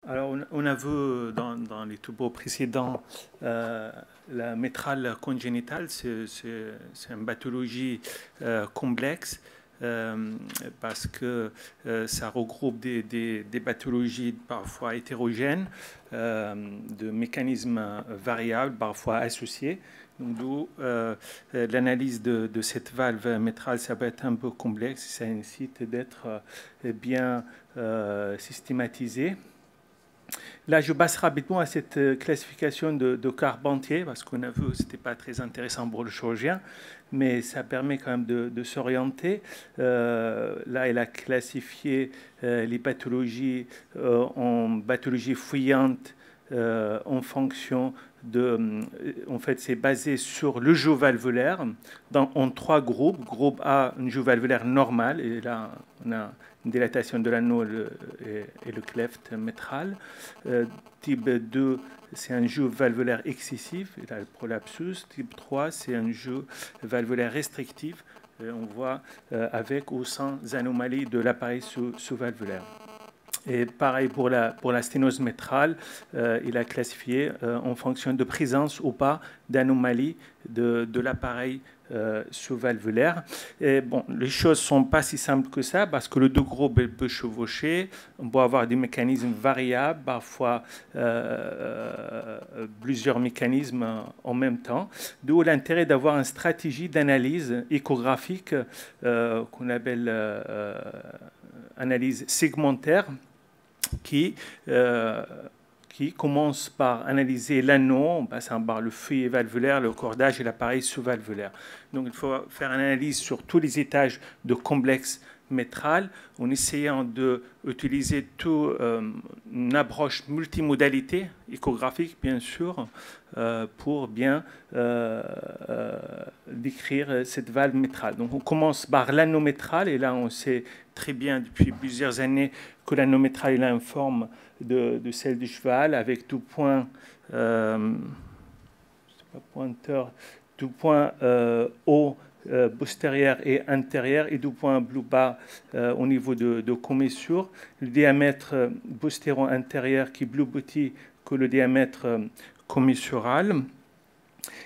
Alors, on a vu dans les tubos précédents la métrale congénitale, c'est une pathologie complexe parce que ça regroupe des pathologies parfois hétérogènes, de mécanismes variables, parfois associés. Donc, d'où l'analyse de cette valve métrale, ça peut être un peu complexe, ça nécessite d'être bien systématisé. Là, je passe rapidement à cette classification de Carpentier, parce qu'on a vu que ce n'était pas très intéressant pour le chirurgien, mais ça permet quand même de s'orienter. Là, il a classifié les pathologies en pathologies fuyantes en fonction de... En fait, c'est basé sur le jeu valvulaire en trois groupes. Groupe A, un jeu valvulaire normal, et là, on a une dilatation de l'anneau et le cleft métral. Type 2, c'est un jeu valvulaire excessif, il a le prolapsus. Type 3, c'est un jeu valvulaire restrictif, on voit avec ou sans anomalie de l'appareil sous-valvulaire. Et pareil pour la sténose métrale, il a classifié en fonction de présence ou pas d'anomalie de l'appareil sous-valvulaire. Et bon, les choses ne sont pas si simples que ça parce que le deux groupes peut chevaucher. On peut avoir des mécanismes variables, parfois plusieurs mécanismes en même temps. D'où l'intérêt d'avoir une stratégie d'analyse échographique qu'on appelle analyse segmentaire qui commence par analyser l'anneau en passant par le feuillet valvulaire, le cordage et l'appareil sous-valvulaire. Donc il faut faire une analyse sur tous les étages de complexe métral en essayant d'utiliser une approche multimodalité, échographique bien sûr, pour bien décrire cette valve métrale. Donc on commence par l'anneau métral et là on sait très bien depuis plusieurs années que l'anneau métral a une forme de celle du cheval avec tout point, pointeur, tout point haut postérieur et intérieur et du point plus bas au niveau de commissure. Le diamètre postéro-intérieur qui est plus petit que le diamètre commissural.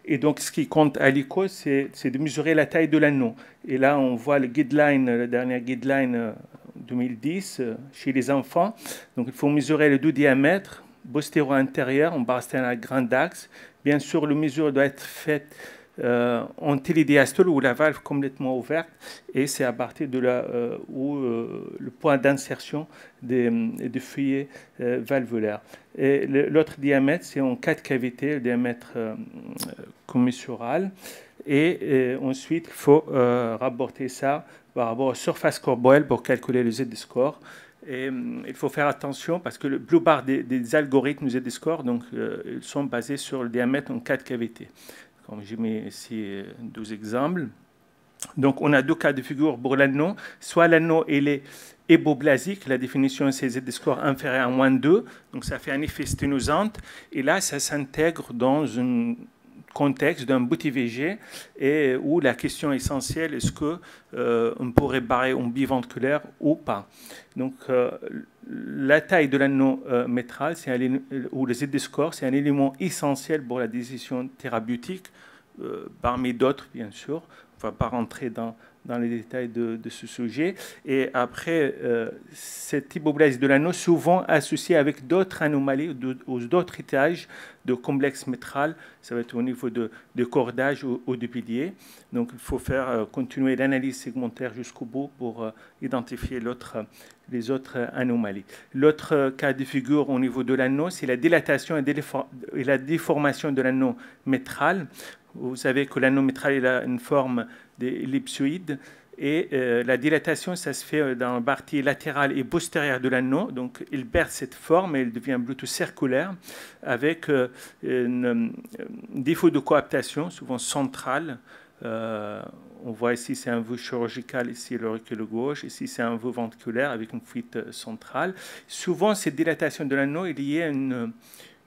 Et donc, ce qui compte à l'écho, c'est de mesurer la taille de l'anneau. Et là, on voit le guideline, le dernier guideline 2010 chez les enfants. Donc, il faut mesurer les deux diamètres postéro-intérieur, on passe à un grand axe. Bien sûr, la mesure doit être faite en télédiastole ou la valve complètement ouverte et c'est à partir de là où le point d'insertion des feuillets valvulaires. Et l'autre diamètre, c'est en 4 cavités, le diamètre commissural. Et ensuite, il faut rapporter ça par rapport aux surfaces corporelles pour calculer le Z-score. Et il faut faire attention parce que la plupart des algorithmes Z-score donc, ils sont basés sur le diamètre en 4 cavités. Comme j'ai mis ici 12 exemples. Donc, on a deux cas de figure pour l'anneau. Soit l'anneau est hypoplasique, la définition c'est Z-score inférieur à moins 2, donc ça fait un effet sténosante. Et là, ça s'intègre dans un contexte d'un bout IVG et où la question essentielle est-ce qu'on pourrait barrer un biventriculaire ou pas. Donc, la taille de l'anneau métral ou le Z-score, c'est un élément essentiel pour la décision thérapeutique, parmi d'autres, bien sûr. On ne va pas rentrer dans les détails de ce sujet. Et après, cette hypoplasie de l'anneau, souvent associée avec d'autres anomalies ou d'autres étages de complexe métral, ça va être au niveau de cordage ou de pilier. Donc, il faut continuer l'analyse segmentaire jusqu'au bout pour identifier les autres anomalies. L'autre cas de figure au niveau de l'anneau, c'est la dilatation et la déformation de l'anneau métral. Vous savez que l'anneau métral a une forme d'ellipsoïde et la dilatation, ça se fait dans la partie latérale et postérieure de l'anneau. Donc, il perd cette forme et il devient plutôt circulaire avec un défaut de coaptation, souvent central. On voit ici, c'est un vœu chirurgical, ici l'auricule gauche, ici c'est un vœu ventriculaire avec une fuite centrale. Souvent, cette dilatation de l'anneau est liée à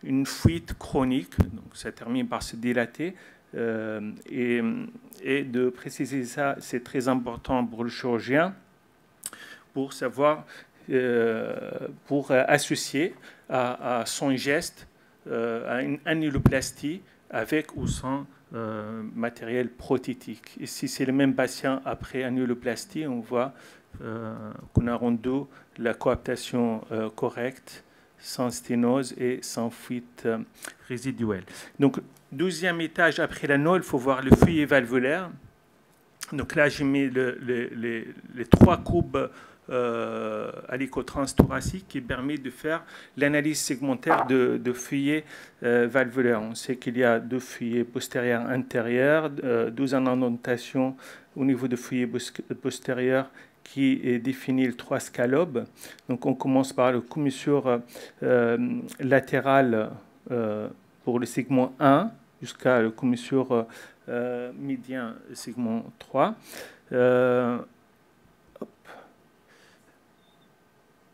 une fuite chronique, donc ça termine par se dilater. Et de préciser ça, c'est très important pour le chirurgien pour savoir pour associer à son geste à une annuloplastie avec ou sans matériel prothétique. Ici, c'est le même patient après annuloplastie. On voit qu'on a rendu la coaptation correcte, sans sténose et sans fuite résiduelle. Donc, 12e étage après l'anneau, il faut voir le feuillet valvulaire. Donc là, j'ai mis les 3 courbes à l'échotransthoracique qui permet de faire l'analyse segmentaire de feuillets valvulaires. On sait qu'il y a 2 feuillets postérieurs intérieurs, 12 en indentation au niveau de feuillet postérieur qui définit les 3 scalobes. Donc on commence par le commissure latéral pour le segment 1 jusqu'à le commissure médien segment 3.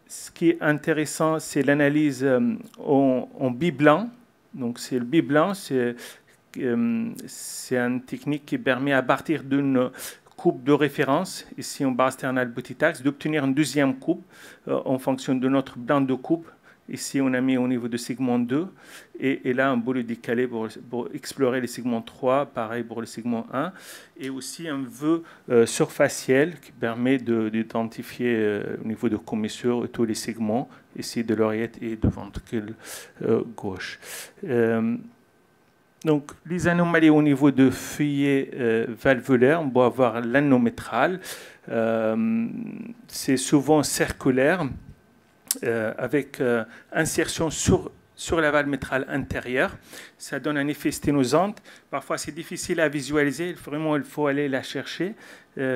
Ce qui est intéressant, c'est l'analyse en biblanc. Donc, c'est le biblanc, c'est une technique qui permet, à partir d'une coupe de référence, ici en bas sternal botitax, d'obtenir une deuxième coupe en fonction de notre blanc de coupe. Ici, on a mis au niveau de segment 2 et là, un boulot décalé pour explorer les segments 3, pareil pour le segment 1, et aussi un vœu surfaciel qui permet d'identifier au niveau de commissure tous les segments, ici de l'oreillette et de ventricule gauche. Donc, les anomalies au niveau de feuillet valvulaire, on peut avoir l'anométral, c'est souvent circulaire, avec insertion sur la valve métrale intérieure. Ça donne un effet sténosante. Parfois, c'est difficile à visualiser. Vraiment, il faut aller la chercher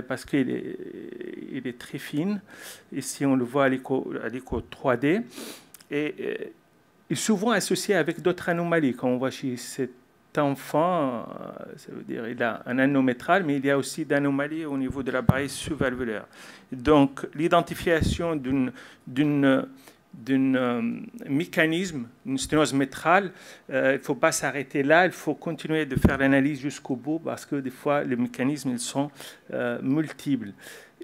parce qu'il est très fine. Ici, on le voit à l'écho 3D. Et est souvent associé avec d'autres anomalies. Quand on voit chez cet enfant, ça veut dire il a un anométral, mais il y a aussi d'anomalies au niveau de l'appareil sous-valvulaire. Donc, l'identification d'un mécanisme, une sténose métrale, il ne faut pas s'arrêter là, il faut continuer de faire l'analyse jusqu'au bout parce que des fois, les mécanismes ils sont multiples.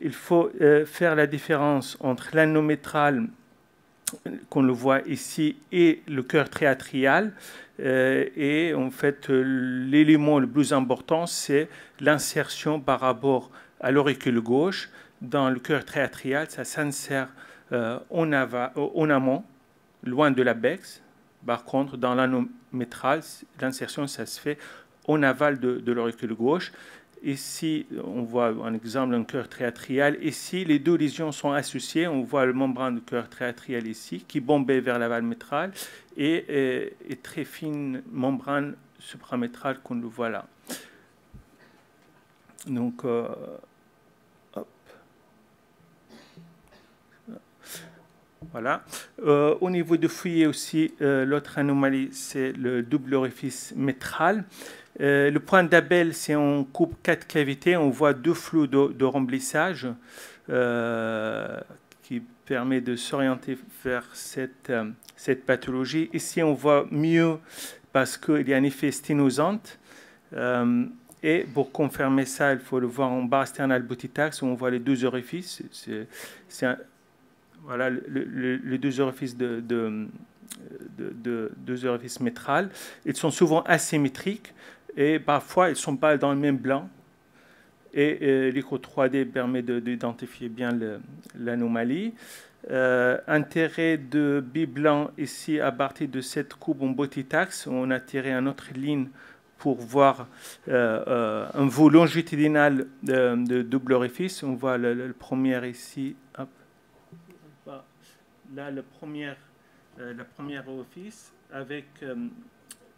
Il faut faire la différence entre l'anométral qu'on le voit ici et le cœur triatrial. Et en fait, l'élément le plus important, c'est l'insertion par rapport à l'auricule gauche. Dans le cœur triatrial, ça s'insère en amont, loin de l'apex. Par contre, dans l'anométral, l'insertion, ça se fait en aval de l'auricule gauche. Ici, on voit un exemple d'un cœur triatrial. Ici, les 2 lésions sont associées. On voit le membrane du cœur triatrial ici, qui bombait vers la valve métrale, et très fine membrane supramétrale qu'on le voit là. Donc, hop. Voilà. Au niveau du feuillet aussi, l'autre anomalie, c'est le double orifice métral. Le point d'Abel, c'est on coupe 4 cavités, on voit 2 flous de remplissage qui permet de s'orienter vers cette pathologie. Ici, on voit mieux parce qu'il y a un effet sténosante. Et pour confirmer ça, il faut le voir en bas sternal botitax, où on voit les 2 orifices. Voilà les 2 orifices deux orifices métrales. Ils sont souvent asymétriques et parfois ils ne sont pas dans le même blanc. Et l'écho 3D permet d'identifier bien l'anomalie. Intérêt de biblanc ici à partir de cette coupe en botitax, on a tiré une autre ligne pour voir un veau longitudinal de double orifice. On voit le premier ici. Hop. Là, la première orifice avec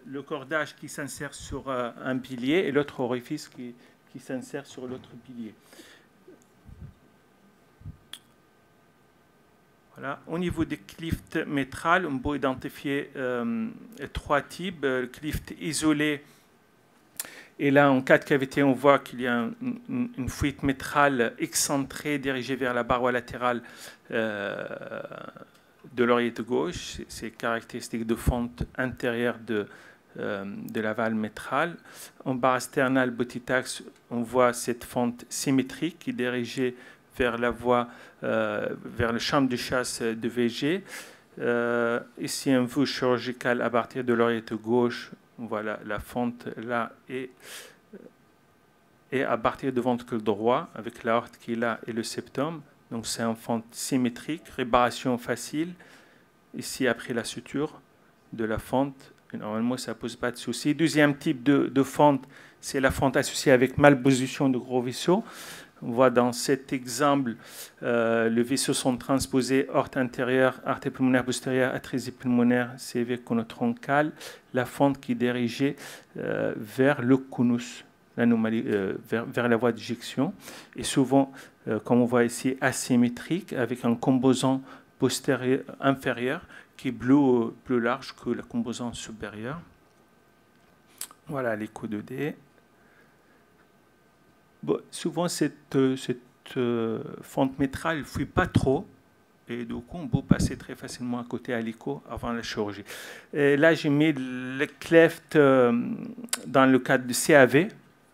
le cordage qui s'insère sur un pilier et l'autre orifice qui s'insère sur l'autre pilier. Voilà. Au niveau des clifts métrales, on peut identifier 3 types. Le clift isolé, et là, en 4 cavités, on voit qu'il y a une fuite métrale excentrée dirigée vers la paroi latérale de l'oreillette gauche. C'est caractéristique de fente intérieure de la valve métrale. En bas sternal botitax, on voit cette fente symétrique qui est dirigée vers la voie, vers le champ de chasse de VG. Ici, un vue chirurgical à partir de l'oreillette gauche. Voilà la fente là et à partir du ventricule droit avec l'aorte qui est là et le septum. Donc c'est un fente symétrique, réparation facile. Ici, après la suture de la fente, normalement, ça ne pose pas de souci. Deuxième type de fente, c'est la fente associée avec malposition de gros vaisseaux. On voit dans cet exemple, les vaisseaux sont transposés aorte intérieure, artère pulmonaire postérieure, atrésie pulmonaire, CV conotroncal, la fente qui est dirigée vers le conus, l'anomalie, vers la voie d'éjection. Et souvent, comme on voit ici, asymétrique, avec un composant postérieur, inférieur, qui est plus large que la composante supérieure. Voilà l'écho 2D. Bon, souvent, cette fente métrale ne fuit pas trop. Et du coup, on peut passer très facilement à côté à l'écho avant la chirurgie. Et là, j'ai mis le cleft dans le cadre du CAV.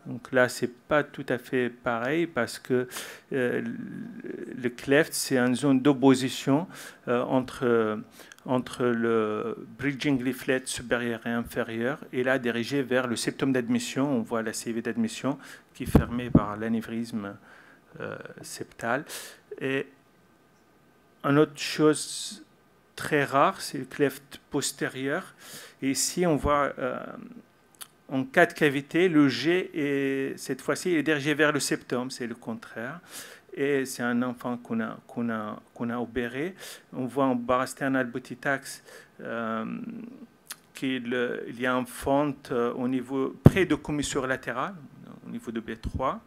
Donc là, ce n'est pas tout à fait pareil parce que le cleft, c'est une zone d'opposition entre le bridging leaflet supérieur et inférieur, et là, dirigé vers le septum d'admission. On voit la CV d'admission qui est fermée par l'anévrisme septal. Et une autre chose très rare, c'est le cleft postérieur. Et ici, on voit en cas de cavité, le G, cette fois-ci, est dirigé vers le septum, c'est le contraire. Et c'est un enfant qu'on a opéré. On voit en barre sternale petit axe qu'il y a une fente au niveau près de commissure latérale, au niveau de B3.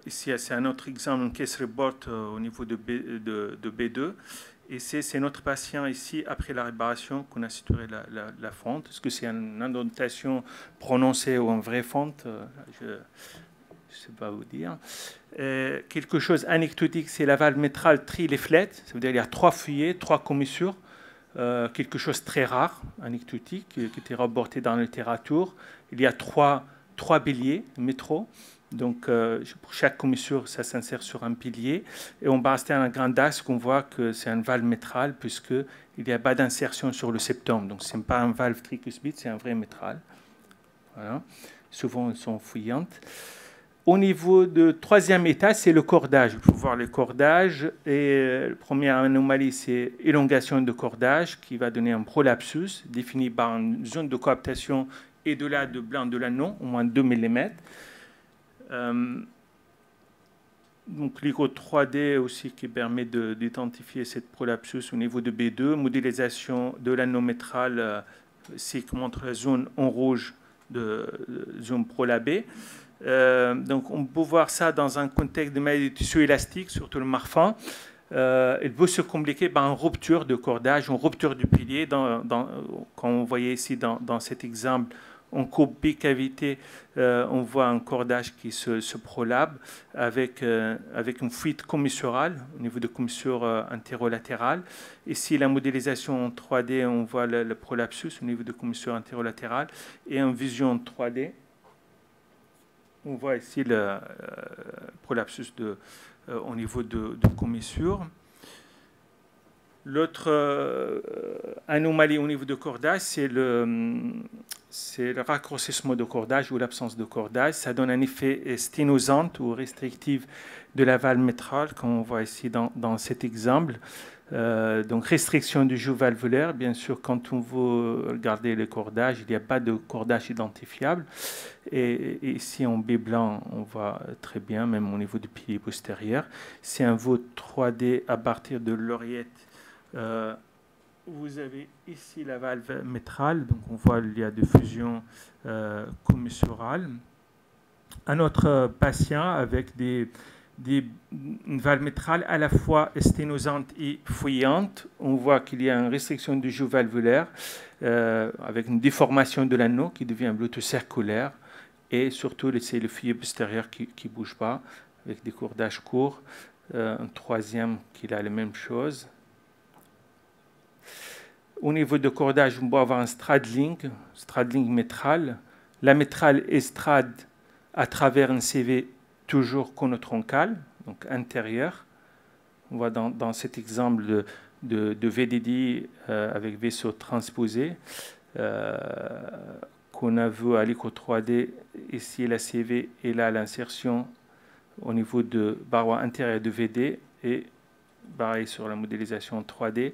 Ici, c'est un autre exemple, une case report au niveau de B2. Et c'est notre patient ici, après la réparation, qu'on a suturé la fente. Est-ce que c'est une indentation prononcée ou une vraie fente? Je ne sais pas vous dire. Quelque chose anecdotique, c'est la valve métrale tri-leaflet. Ça veut dire qu'il y a 3 feuillets, 3 commissures. Quelque chose de très rare, anecdotique, qui était rapporté dans la littérature. Il y a 3 piliers métro. Donc, pour chaque commissure, ça s'insère sur un pilier. Et on va rester à un grand axe qu'on voit que c'est une valve métrale, puisqu'il n'y a pas d'insertion sur le septum. Donc, ce n'est pas un valve tricuspide, c'est un vrai métral. Voilà. Souvent, elles sont fouillantes. Au niveau du troisième état, c'est le cordage. Il faut voir le cordage. Et la première anomalie, c'est élongation de cordage, qui va donner un prolapsus, défini par une zone de coaptation et de là de blanc de l'anneau, au moins 2 mm. Donc l'écho 3D aussi qui permet d'identifier cette prolapsus au niveau de B2, modélisation de l'anneau métral, c'est qui montre la zone en rouge de zone prolabée. Donc on peut voir ça dans un contexte de maladie du tissu élastique, surtout le marfan. Il peut se compliquer par une rupture de cordage, une rupture du pilier. Comme on voyait ici dans cet exemple, on coupe bicavité, on voit un cordage qui se prolabe avec une fuite commissurale au niveau de commissure antérolatérale. Ici, la modélisation en 3D, on voit le prolapsus au niveau de commissure antérolatérale et en vision 3D, on voit ici le prolapsus au niveau de commissure. L'autre anomalie au niveau de cordage, c'est le raccourcissement de cordage ou l'absence de cordage. Ça donne un effet sténosant ou restrictif de la valve métrale, comme on voit ici dans cet exemple. Donc restriction du joug valvulaire. Bien sûr, quand on veut regarder le cordage, il n'y a pas de cordage identifiable. Et ici, en B blanc, on voit très bien, même au niveau du pilier postérieur. C'est un vote 3D à partir de l'oreillette. Vous avez ici la valve métrale, donc on voit qu'il y a des fusions commissurales. Un autre patient avec une valve métrale à la fois sténosante et fouillante, on voit qu'il y a une restriction du joug valvulaire avec une déformation de l'anneau qui devient plutôt circulaire et surtout c'est le feuillet postérieur qui ne bouge pas avec des cordages courts. Un troisième qui a la même chose. Au niveau de cordage, on peut avoir un straddling métral. La métrale estrade à travers un CV toujours conotroncal, donc intérieure. On voit dans cet exemple de VDD avec vaisseau transposé qu'on a vu à l'écho 3D, ici la CV et là l'insertion au niveau de barre intérieure de VD et pareil sur la modélisation 3D.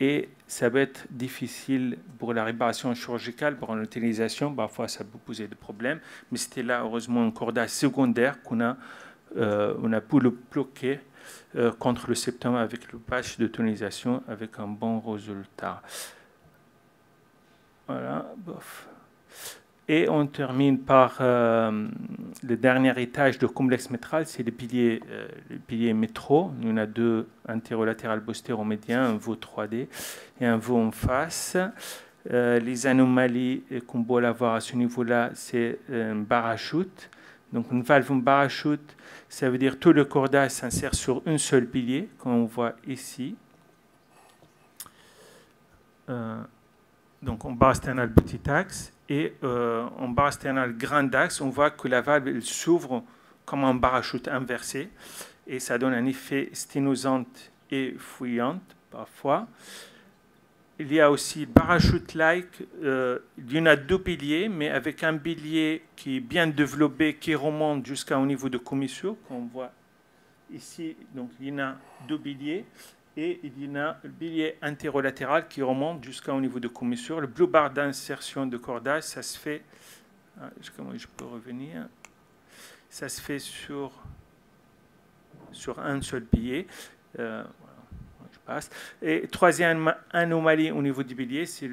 Et ça va être difficile pour la réparation chirurgicale, pour l'utilisation. Parfois, ça peut poser des problèmes. Mais c'était là, heureusement, un cordage secondaire qu'on a, on a pu le bloquer contre le septum avec le patch de tonisation avec un bon résultat. Voilà, bof. Et on termine par le dernier étage de complexe métral, c'est les piliers métro. On a deux antérolatérales postéromédiens, un veau 3D et un veau en face. Les anomalies qu'on peut avoir à ce niveau-là, c'est un parachute. Donc une valve en parachute, ça veut dire que tout le cordage s'insère sur un seul pilier, comme on voit ici. Donc en bas sternal petit axe. Et en bas sternal grand axe, on voit que la valve s'ouvre comme un parachute inversé. Et ça donne un effet sténosante et fouillante parfois. Il y a aussi parachute-like. Il y en a deux piliers, mais avec un pilier qui est bien développé, qui remonte jusqu'au niveau de commissure, qu'on voit ici. Donc il y en a deux piliers. Et il y a le pilier antérolatéral qui remonte jusqu'au niveau de commissure. Le blue bar d'insertion de cordage, ça se fait, comment je peux revenir, ça se fait sur un seul pilier. Voilà, je passe. Et troisième anomalie au niveau du pilier, c'est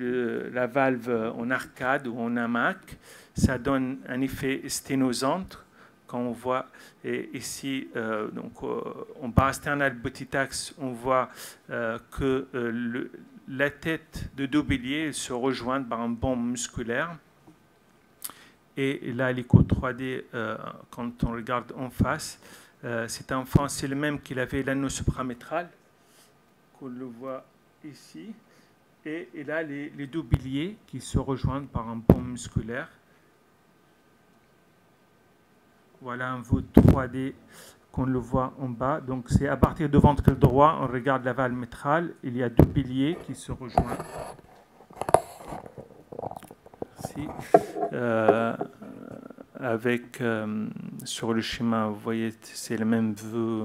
la valve en arcade ou en hamac. Ça donne un effet sténosante. Quand on voit ici, donc, en bas sternal petit axe, on voit que la tête de deux piliers se rejoint par un bond musculaire. Et là, l'écho 3D, quand on regarde en face, cet enfant, c'est le même qu'il avait l'anneau supramétral, qu'on le voit ici. Et là, les deux piliers qui se rejoignent par un bond musculaire. Voilà un veau 3D qu'on le voit en bas. Donc c'est à partir du ventricule droit, on regarde la valve métrale. Il y a deux piliers qui se rejoignent. Ici. Avec, sur le schéma, vous voyez, c'est le même vue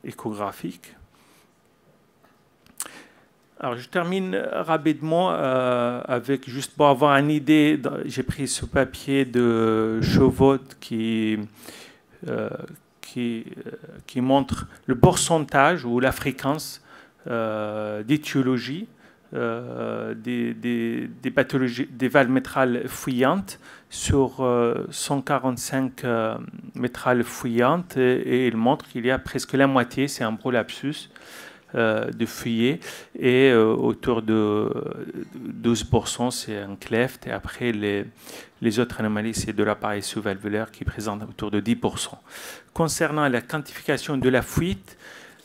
échographique. Alors, je termine rapidement avec, juste pour avoir une idée, j'ai pris ce papier de Chauveau qui montre le pourcentage ou la fréquence d'étiologie des pathologies, des valves métrales fuyantes sur 145 métrales fuyantes et il montre qu'il y a presque la moitié, c'est un prolapsus de fuyé et autour de 12% c'est un cleft et après les autres anomalies c'est de l'appareil sous-valvulaire qui présente autour de 10%. Concernant la quantification de la fuite,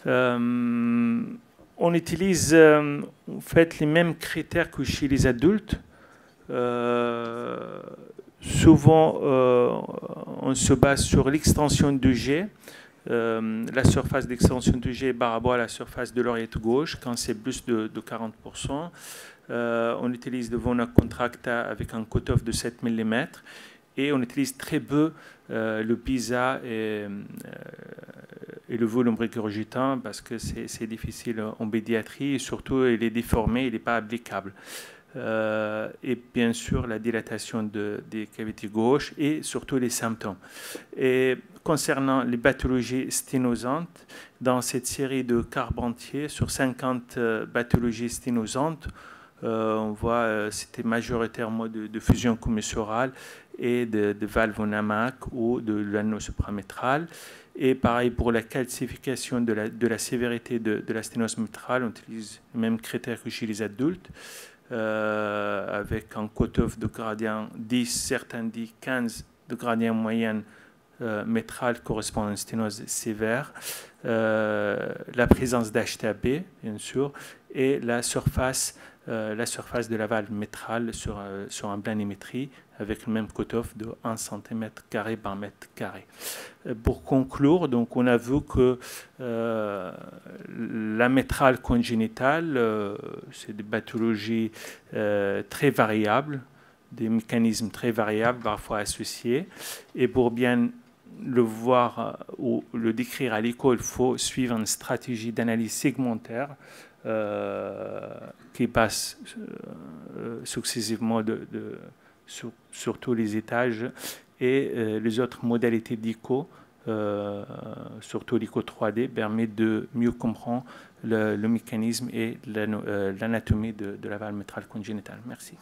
on utilise en fait les mêmes critères que chez les adultes. Souvent on se base sur l'extension de G. La surface d'extension de G par rapport à la surface de l'oreillette gauche, quand c'est plus de 40%. On utilise le Vona Contracta avec un cutoff de 7 mm et on utilise très peu le PISA et le volume régurgitant parce que c'est difficile en pédiatrie et surtout il est déformé, il n'est pas applicable. Et bien sûr la dilatation des cavités gauches et surtout les symptômes. Et concernant les pathologies sténosantes, dans cette série de Carpentier, sur 50 pathologies sténosantes, on voit c'était majoritairement de fusion commissurale et de valve en hamac ou de l'anneau supramétral. Et pareil pour la calcification de la sévérité de la sténose métrale, on utilise les mêmes critères que chez les adultes. Avec un cutoff de gradient 10, certains disent 15 de gradient moyenne métral correspond à une sténose sévère, la présence d'HTAB, bien sûr, et la surface la surface de la valve métrale sur un blanimétrie avec le même cutoff de 1 cm² par mètre carré. Pour conclure, donc on a vu que la métrale congénitale, c'est des pathologies très variables, des mécanismes très variables, parfois associés, et pour bien le voir ou le décrire à l'école, il faut suivre une stratégie d'analyse segmentaire qui passe successivement sur tous les étages et les autres modalités d'écho, surtout l'écho 3D, permettent de mieux comprendre le mécanisme et l'anatomie de la valve métrale congénitale. Merci.